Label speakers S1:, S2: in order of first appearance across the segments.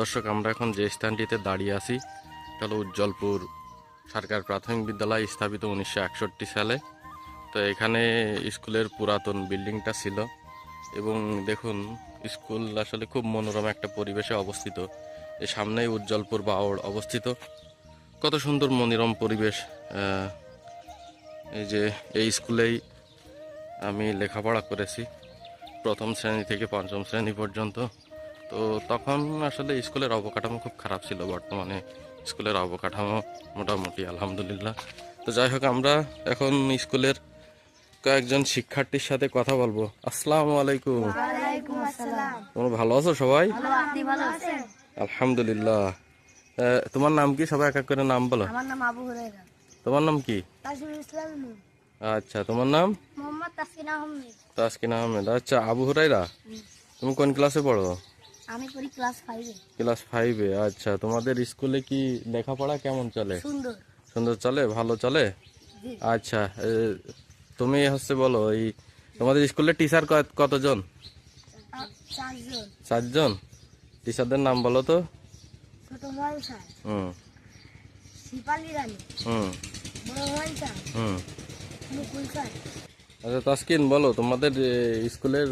S1: দর্শক, আমরা এখন যে স্থানটিতে দাঁড়িয়ে আছি এটা হলো উজ্জ্বলপুর সরকার প্রাথমিক বিদ্যালয়, স্থাপিত 1961 সালে। তো এখানে স্কুলের পুরাতন বিল্ডিংটা ছিল এবং দেখুন স্কুল আসলে খুব মনোরম একটা পরিবেশে অবস্থিত। এর সামনেই উজ্জ্বলপুর বাওড় অবস্থিত। কত সুন্দর মনোরম পরিবেশ। এই যে এই স্কুলেই আমি লেখাপড়া করেছি প্রথম শ্রেণী থেকে পঞ্চম শ্রেণী পর্যন্ত। তো তখন আসলে স্কুলের অবকাঠামো খুব খারাপ ছিল, বর্তমানে স্কুলের অবকাঠামো মোটামুটি আলহামদুলিল্লাহ। তো যাই হোক, আমরা এখন স্কুলের কয়েকজন শিক্ষার্থীর সাথে কথা বলবো। আসসালামু আলাইকুম।
S2: ওয়ালাইকুম আসসালাম।
S1: তোমরা ভালো আছো সবাই?
S2: ভালো, আপনি ভালো আছেন?
S1: আলহামদুলিল্লাহ। তোমার নাম কি? সবাই এক এক করে নাম বলো।
S2: আমার নাম আবু হুরায়রা।
S1: তোমার নাম কি?
S2: তাজুল ইসলাম নূর।
S1: আচ্ছা, তোমার নাম?
S2: মোহাম্মদ তাসকিন আহমেদ।
S1: তাসকিন আহমেদ। আচ্ছা, আবু হুরাইরা, তুমি কোন ক্লাসে পড়ো?
S2: আমি পড়ি ক্লাস 5-এ।
S1: ক্লাস 5-এ। আচ্ছা, তোমাদের স্কুলে কি লেখাপড়া কেমন চলে?
S2: সুন্দর।
S1: সুন্দর চলে? ভালো চলে?
S2: জি।
S1: আচ্ছা, তুমি বলো, এই তোমাদের স্কুলে টিচার কতজন?
S2: 4 জন।
S1: 4 জন। টিচারদের নাম বলো তো।
S2: ছোট মল স্যার,
S1: হুম
S2: শিপালি রানী,
S1: হুম
S2: বড় মল স্যার,
S1: হুম
S2: মুকুল স্যার।
S1: আচ্ছা তাসকিন, বলো, তোমাদের স্কুলের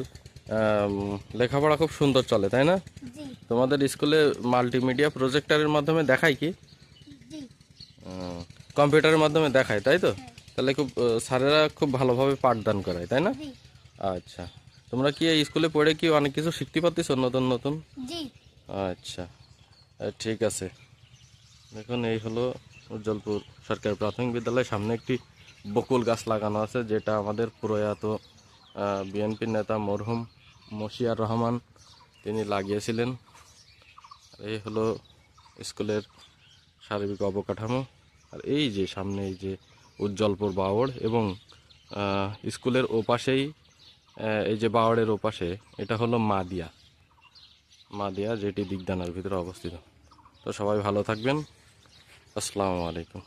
S1: লেখাপড়া খুব সুন্দর চলে, তাই না?
S2: জি।
S1: তোমাদের স্কুলে মাল্টিমিডিয়া প্রজেক্টরের মাধ্যমে দেখায় কি?
S2: জি।
S1: কম্পিউটারের মাধ্যমে দেখায়, তাই তো? তাহলে খুব স্যারেরা খুব ভালোভাবে পাঠদান করায়, তাই না?
S2: জি।
S1: আচ্ছা, তোমরা কি এই স্কুলে পড়ে কি অনেক কিছু শিখতে পারতেছো নতুন নতুন?
S2: জি।
S1: আচ্ছা, ঠিক আছে। দেখুন, এই হলো উজ্জ্বলপুর সরকারি প্রাথমিক বিদ্যালয়ের সামনে একটি বকুল গাছ লাগানো আছে, যেটা আমাদের প্রয়াত বিএনপির নেতা মরহুম মশিয়ার রহমান তিনি লাগিয়েছিলেন। এই হলো স্কুলের সার্বিক অবকাঠামো। আর এই যে সামনে এই যে উজ্জ্বলপুর বাওড়, এবং স্কুলের ওপাশেই এই যে বাওড়ের ওপাশে এটা হলো মাদিয়া, যেটি দিগদানার ভিতরে অবস্থিত। তো সবাই ভালো থাকবেন। আসসালামু আলাইকুম।